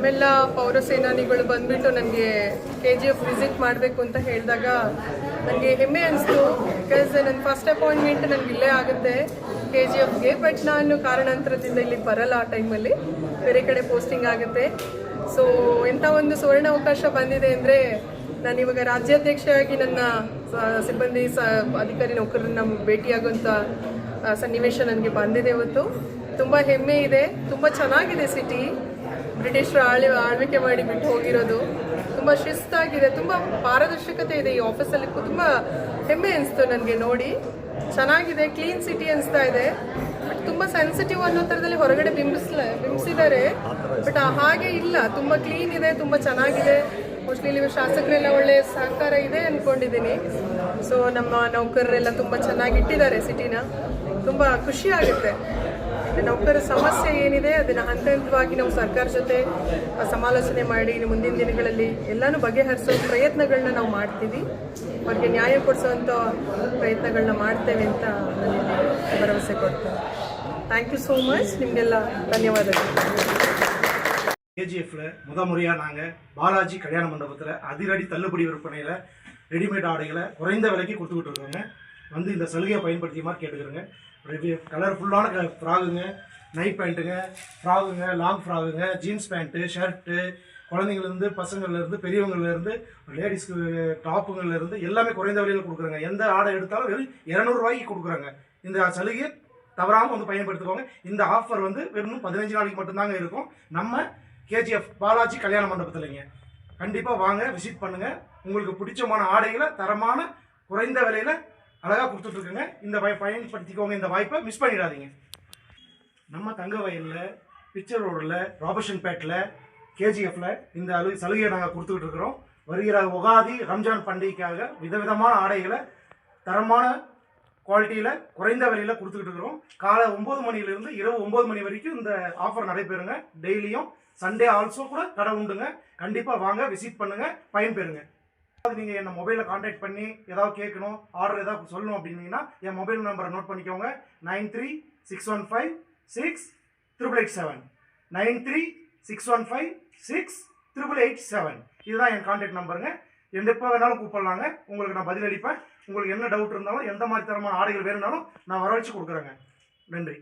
ನಮ್ಮೆಲ್ಲ ಪೌರ ಸೇನಾನಿಗಳು ಬಂದ್ಬಿಟ್ಟು ನನಗೆ KGF ವಿಸಿಟ್ ಮಾಡಬೇಕು ಅಂತ ಹೇಳಿದಾಗ ನನಗೆ ಹೆಮ್ಮೆ ಅನಿಸ್ತು. ಬಿಕಾಸ್ ನನ್ನ ಫಸ್ಟ್ ಅಪಾಯಿಂಟ್ಮೆಂಟ್ ನನಗೆ ಇಲ್ಲೇ ಆಗುತ್ತೆ KGFಗೆ. ಬಟ್ ನಾನು ಕಾರಣಾಂತರದಿಂದ ಇಲ್ಲಿಗೆ ಬರಲ್ಲ. ಆ ಟೈಮಲ್ಲಿ ಬೇರೆ ಕಡೆ ಪೋಸ್ಟಿಂಗ್ ಆಗುತ್ತೆ. ಸೊ ಎಂಥ ಒಂದು ಸುವರ್ಣ ಅವಕಾಶ ಬಂದಿದೆ ಅಂದರೆ ನಾನು ಇವಾಗ ರಾಜ್ಯಾಧ್ಯಕ್ಷರಾಗಿ ನನ್ನ ಸಿಬ್ಬಂದಿ ಅಧಿಕಾರಿ ನೌಕರರನ್ನ ಭೇಟಿಯಾಗುವಂಥ ಸನ್ನಿವೇಶ ನನಗೆ ಬಂದಿದೆ ಇವತ್ತು. ತುಂಬ ಹೆಮ್ಮೆ ಇದೆ. ತುಂಬ ಚೆನ್ನಾಗಿದೆ ಸಿಟಿ. ಬ್ರಿಟಿಷರು ಆಳ್ವಿಕೆ ಮಾಡಿ ಬಿಟ್ಟು ಹೋಗಿರೋದು. ತುಂಬ ಶಿಸ್ತಾಗಿದೆ, ತುಂಬ ಪಾರದರ್ಶಕತೆ ಇದೆ ಈ ಆಫೀಸಲ್ಲಿ. ತುಂಬ ಹೆಮ್ಮೆ ಅನಿಸ್ತು ನನಗೆ ನೋಡಿ. ಚೆನ್ನಾಗಿದೆ, ಕ್ಲೀನ್ ಸಿಟಿ ಅನಿಸ್ತಾ ಇದೆ. ಬಟ್ ತುಂಬ ಸೆನ್ಸಿಟಿವ್ ಅನ್ನೋ ಥರದಲ್ಲಿ ಹೊರಗಡೆ ಬಿಂಬಿಸಿದ್ದಾರೆ. ಬಟ್ ಹಾಗೆ ಇಲ್ಲ, ತುಂಬ ಕ್ಲೀನ್ ಇದೆ, ತುಂಬ ಚೆನ್ನಾಗಿದೆ. ಮೋಸ್ಟ್ಲಿ ಇಲ್ಲಿ ಶಾಸಕರೆಲ್ಲ ಒಳ್ಳೆ ಸಹಕಾರ ಇದೆ ಅಂದ್ಕೊಂಡಿದ್ದೀನಿ. ಸೊ ನಮ್ಮ ನೌಕರರೆಲ್ಲ ತುಂಬ ಚೆನ್ನಾಗಿ ಇಟ್ಟಿದ್ದಾರೆ ಸಿಟಿನ. ತುಂಬ ಖುಷಿ ಆಗುತ್ತೆ. ನೌಕರ ಸಮಸ್ಯೆ ಏನಿದೆ ಅದನ್ನು ಹಂತ ಹಂತವಾಗಿ ನಾವು ಸರ್ಕಾರ ಜೊತೆ ಸಮಾಲೋಚನೆ ಮಾಡಿ ಮುಂದಿನ ದಿನಗಳಲ್ಲಿ ಎಲ್ಲನೂ ಬಗೆಹರಿಸೋ ಪ್ರಯತ್ನಗಳನ್ನ ನಾವು ಮಾಡ್ತೀವಿ. ಅವ್ರಿಗೆ ನ್ಯಾಯ ಕೊಡಿಸೋವಂಥ ಪ್ರಯತ್ನಗಳನ್ನ ಮಾಡ್ತೇವೆ ಅಂತ ನನಗೆ ಭರವಸೆ ಕೊಡ್ತೇನೆ. Thank you so much. ನಿಮಗೆಲ್ಲ ಧನ್ಯವಾದಗಳು. KGFல முறையாக நாங்கள் பாலாஜி கல்யாண மண்டபத்தில் அதிரடி தள்ளுபடி விற்பனையில் ரெடிமேட் ஆடைகளை குறைந்த விலைக்கு கொடுத்துக்கிட்டு இருக்கோங்க. வந்து இந்த சலுகையை பயன்படுத்திய மாதிரி கேட்டுக்கிறோங்க. கலர்ஃபுல்லான ஃப்ராகுங்க, நைட் பேண்ட்டுங்க, ஃப்ராகுங்க, லாங் ஃப்ராகுங்க, ஜீன்ஸ் பேண்ட்டு, ஷர்ட்டு, குழந்தைங்கள்லேருந்து பசங்கள்லேருந்து பெரியவங்கள்லேருந்து லேடிஸ்க்கு டாப்புங்கள்லேருந்து எல்லாமே குறைந்த விலையில் கொடுக்குறாங்க. எந்த ஆடை எடுத்தாலும் வெறும் 200 ரூபாய்க்கு கொடுக்குறாங்க. இந்த சலுகையை தவறாமல் வந்து பயன்படுத்திக்கோங்க. இந்த ஆஃபர் வந்து வெறும் 15 நாளைக்கு மட்டும்தாங்க இருக்கும். நம்ம KGF பாலாஜி கல்யாண மண்டபத்தில்ங்க. கண்டிப்பாக வாங்க, விசிட் பண்ணுங்கள். உங்களுக்கு பிடிச்சமான ஆடைகளை தரமான குறைந்த விலையில் அழகாக கொடுத்துட்ருக்குங்க. இந்த பயன்படுத்திக்கோங்க. இந்த வாய்ப்பை மிஸ் பண்ணிடாதீங்க. நம்ம தங்க வயலில், பிக்சர் ரோடில், ராபர்ஷன் பேட்டில் KGFல இந்த சலுகையை நாங்கள் கொடுத்துக்கிட்டு இருக்கிறோம். வருகிற உகாதி, ரம்ஜான் பண்டிகைக்காக விதவிதமான ஆடைகளை தரமான குவாலிட்டியில் குறைந்த விலையில் கொடுத்துக்கிட்டு இருக்கிறோம். காலை 9 மணிலேருந்து இரவு 9 மணி வரைக்கும் இந்த ஆஃபர் நடைபெறுங்க. டெய்லியும் சண்டே ஆல்சோ கூட கடை உண்டுங்க. கண்டிப்பாக வாங்க, விசிட் பண்ணுங்கள், பயன்பெறுங்க. நீங்கள் என்ன மொபைலில் கான்டாக்ட் பண்ணி ஏதாவது கேட்கணும், ஆர்டர் ஏதாவது சொல்லணும் அப்படின்னீங்கன்னா என் மொபைல் நம்பரை நோட் பண்ணிக்கோங்க. 9361568887 9361568887. இதுதான் என் கான்டாக்ட் நம்பருங்க. எப்போ வேணாலும் கூப்பிடலாங்க. உங்களுக்கு நான் பதிலளிப்பேன். உங்களுக்கு என்ன டவுட் இருந்தாலும், எந்த மாதிரி தரமான ஆடைகள் வேணும்னாலும் நான் வரவழைச்சு கொடுக்குறேங்க. நன்றி.